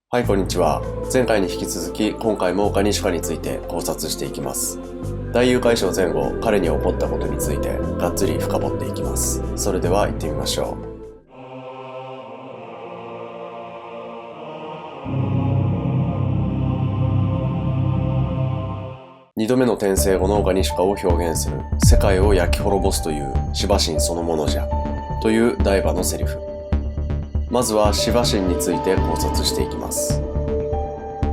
はい、こんにちは。前回に引き続き、今回もガニシュカについて考察していきます。大誘拐賞前後、彼に起こったことについて、がっつり深掘っていきます。それでは行ってみましょう。2度目の転生後のガニシュカを表現する、世界を焼き滅ぼすというシバ神そのものじゃ、というダイバのセリフ。まずはシバ神について考察していきます。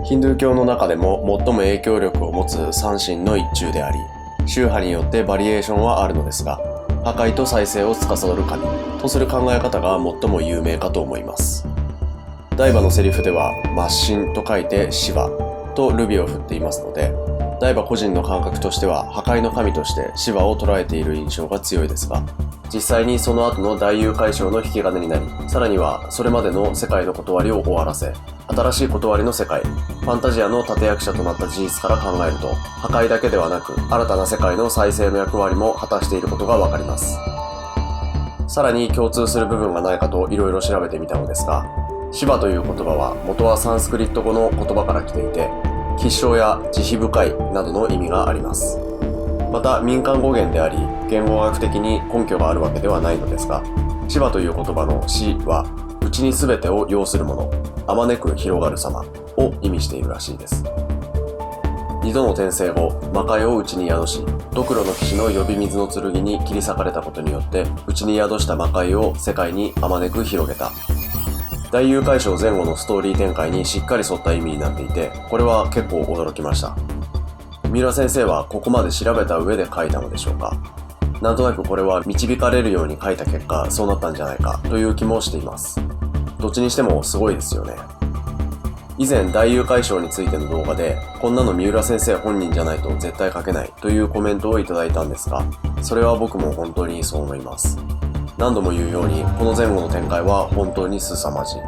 ヒンドゥー教の中でも最も影響力を持つ三神の一中であり、宗派によってバリエーションはあるのですが、破壊と再生を司る神とする考え方が最も有名かと思います。ダイバのセリフでは末神と書いてシバとルビを振っていますので、ダイバ個人の感覚としては破壊の神としてシバを捉えている印象が強いですが、実際にその後の大誘拐賞の引き金になり、さらにはそれまでの世界の断りを終わらせ、新しい断りの世界、ファンタジアの立役者となった事実から考えると、破壊だけではなく新たな世界の再生の役割も果たしていることがわかります。さらに共通する部分がないかといろいろ調べてみたのですが、シバという言葉は元はサンスクリット語の言葉から来ていて、吉祥や慈悲深いなどの意味があります。また民間語源であり、言語学的に根拠があるわけではないのですが、シバという言葉の死は、内に全てを要するもの、あまねく広がる様を意味しているらしいです。二度の転生後、魔界を内に宿し、ドクロの騎士の呼び水の剣に切り裂かれたことによって、内に宿した魔界を世界にあまねく広げた。大誘拐賞前後のストーリー展開にしっかり沿った意味になっていて、これは結構驚きました。三浦先生はここまで調べた上で書いたのでしょうか。なんとなくこれは導かれるように書いた結果、そうなったんじゃないかという気もしています。どっちにしてもすごいですよね。以前大誘拐賞についての動画で、こんなの三浦先生本人じゃないと絶対書けないというコメントをいただいたんですが、それは僕も本当にそう思います。何度も言うように、この前後の展開は本当に凄まじい。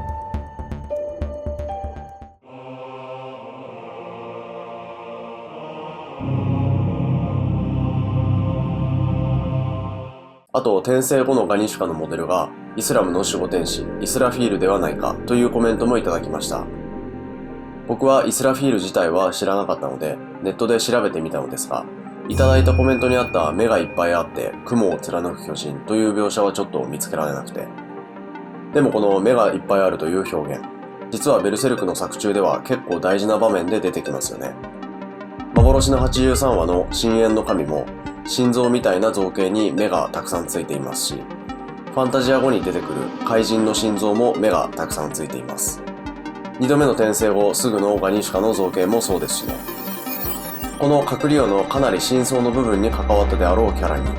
あと、転生後のガニシュカのモデルがイスラムの守護天使イスラフィールではないかというコメントもいただきました。僕はイスラフィール自体は知らなかったのでネットで調べてみたのですが、いただいたコメントにあった目がいっぱいあって雲を貫く巨人という描写はちょっと見つけられなくて。でもこの目がいっぱいあるという表現、実はベルセルクの作中では結構大事な場面で出てきますよね。幻の83話の深淵の神も心臓みたいな造形に目がたくさんついていますし、ファンタジア後に出てくる怪人の心臓も目がたくさんついています。2度目の転生後すぐのガニシュカの造形もそうですしね。このカクリオのかなり深層の部分に関わったであろうキャラに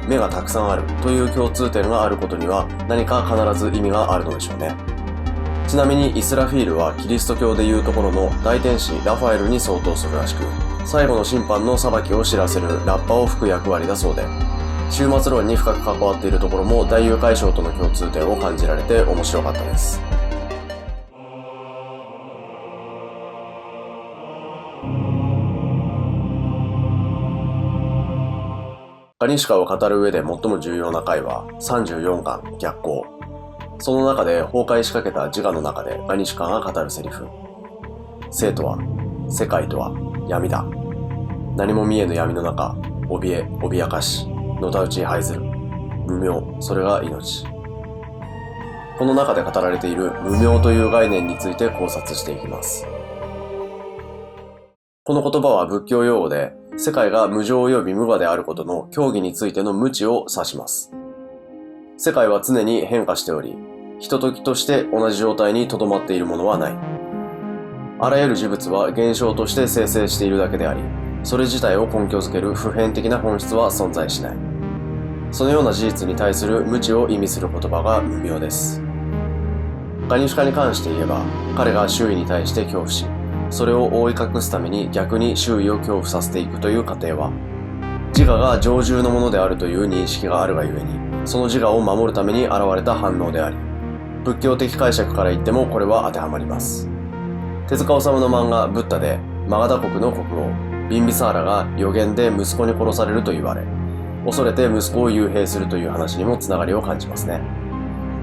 目がたくさんあるという共通点があることには何か必ず意味があるのでしょうね。ちなみにイスラフィールはキリスト教でいうところの大天使ラファエルに相当するらしく、最後の審判の裁きを知らせるラッパを吹く役割だそうで、終末論に深く関わっているところも大誘拐賞との共通点を感じられて面白かったです。ガニシュカを語る上で最も重要な回は34巻逆行。その中で崩壊しかけた自我の中でガニシュカが語るセリフ。生とは、世界とは闇だ。何も見えぬ闇の中、脅かし、のたうち這いずる。無明、それが命。この中で語られている無明という概念について考察していきます。この言葉は仏教用語で、世界が無常及び無我であることの教義についての無知を指します。世界は常に変化しており、ひとときとして同じ状態に留まっているものはない。あらゆる事物は現象として生成しているだけであり、それ自体を根拠づける普遍的な本質は存在しない。そのような事実に対する無知を意味する言葉が無明です。ガニシュカに関して言えば、彼が周囲に対して恐怖し、それを覆い隠すために逆に周囲を恐怖させていくという過程は、自我が常住のものであるという認識があるがゆえに、その自我を守るために現れた反応であり、仏教的解釈から言ってもこれは当てはまります。手塚治虫の漫画ブッダで、マガダ国の国王ビンビサーラが予言で息子に殺されると言われ、恐れて息子を幽閉するという話にもつながりを感じますね。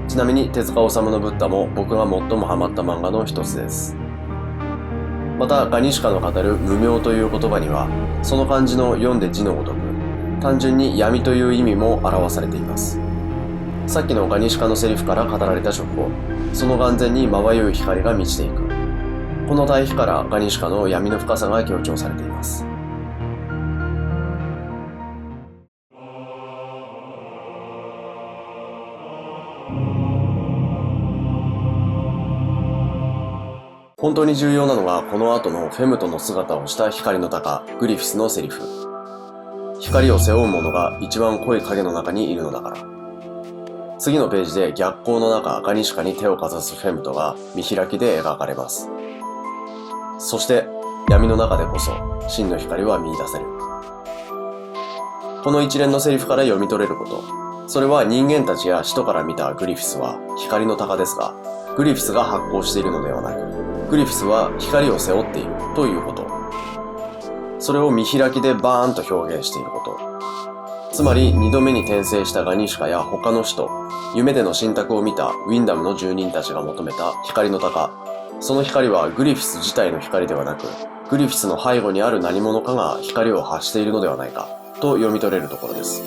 ちなみに手塚治虫のブッダも僕が最もハマった漫画の一つです。またガニシカの語る無明という言葉には、その漢字の読んで字のごとく、単純に闇という意味も表されています。さっきのガニシカのセリフから語られた直後、その眼前にまばゆい光が満ちていく。この対比からガニシカの闇の深さが強調されています。本当に重要なのがこの後のフェムトの姿をした光の鷹グリフィスのセリフ。光を背負う者が一番濃い影の中にいるのだから。次のページで逆光の中ガニシカに手をかざすフェムトが見開きで描かれます。そして闇の中でこそ真の光は見出せる。この一連のセリフから読み取れること、それは人間たちや使徒から見たグリフィスは光の鷹ですが、グリフィスが発光しているのではなく、グリフィスは光を背負っているということ。それを見開きでバーンと表現していること。つまり2度目に転生したガニシカや他の使徒、夢での神託を見たウィンダムの住人たちが求めた光の鷹。その光はグリフィス自体の光ではなく、グリフィスの背後にある何者かが光を発しているのではないかと読み取れるところです。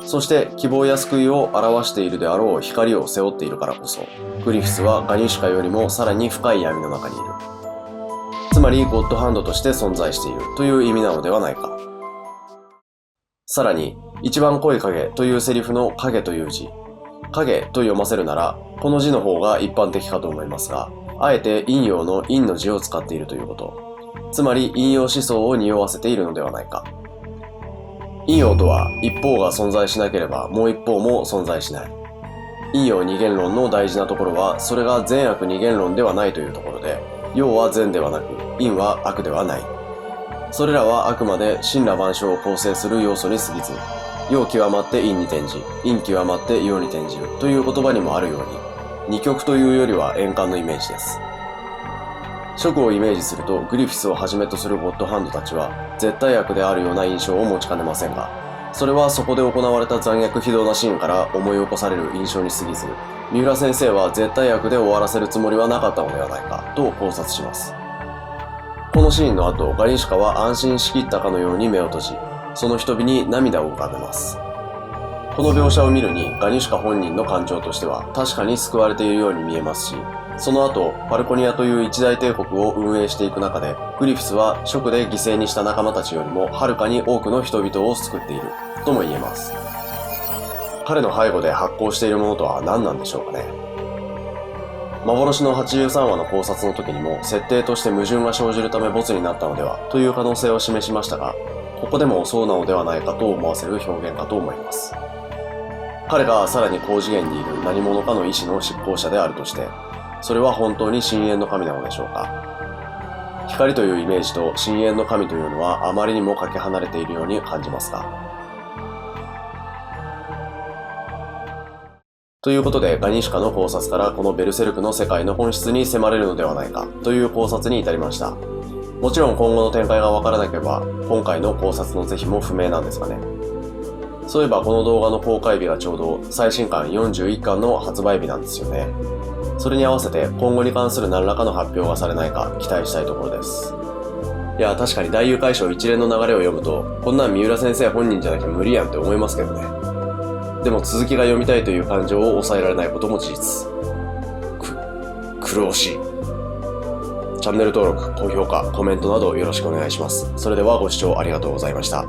そして希望や救いを表しているであろう光を背負っているからこそ、グリフィスはガニシカよりもさらに深い闇の中にいる。つまりゴッドハンドとして存在しているという意味なのではないか。さらに、一番濃い影というセリフの影という字、影と読ませるなら、この字の方が一般的かと思いますが、あえて陰陽の陰の字を使っているということ。つまり陰陽思想を匂わせているのではないか。陰陽とは一方が存在しなければもう一方も存在しない。陰陽二元論の大事なところは、それが善悪二元論ではないというところで、陽は善ではなく陰は悪ではない。それらはあくまで神羅万象を構成する要素に過ぎず、陽極まって陰に転じ、陰極まって陽に転じるという言葉にもあるように、二極というよりは円環のイメージです。職をイメージするとグリフィスをはじめとするゴッドハンドたちは絶対悪であるような印象を持ちかねませんが、それはそこで行われた残虐非道なシーンから思い起こされる印象に過ぎず、三浦先生は絶対悪で終わらせるつもりはなかったのではないかと考察します。このシーンの後、ガニシカは安心しきったかのように目を閉じ、その瞳に涙を浮かべます。この描写を見るにガニシカ本人の感情としては確かに救われているように見えますし、その後、ファルコニアという一大帝国を運営していく中で、グリフィスは職で犠牲にした仲間たちよりもはるかに多くの人々を救っているとも言えます。彼の背後で発行しているものとは何なんでしょうかね。幻の83話の考察の時にも設定として矛盾が生じるためボツになったのではという可能性を示しましたが、ここでもそうなのではないかと思わせる表現かと思います。彼がさらに高次元にいる何者かの意志の執行者であるとして、それは本当に深淵の神なのでしょうか。光というイメージと深淵の神というのはあまりにもかけ離れているように感じますが。ということでガニシカの考察からこのベルセルクの世界の本質に迫れるのではないかという考察に至りました。もちろん今後の展開がわからなければ今回の考察の是非も不明なんですがね。そういえばこの動画の公開日がちょうど最新刊41巻の発売日なんですよね。それに合わせて今後に関する何らかの発表がされないか期待したいところです。いや確かに大遊会賞一連の流れを読むと、こんなん三浦先生本人じゃなきゃ無理やんって思いますけどね。でも続きが読みたいという感情を抑えられないことも事実。苦労しい。チャンネル登録、高評価、コメントなどよろしくお願いします。それではご視聴ありがとうございました。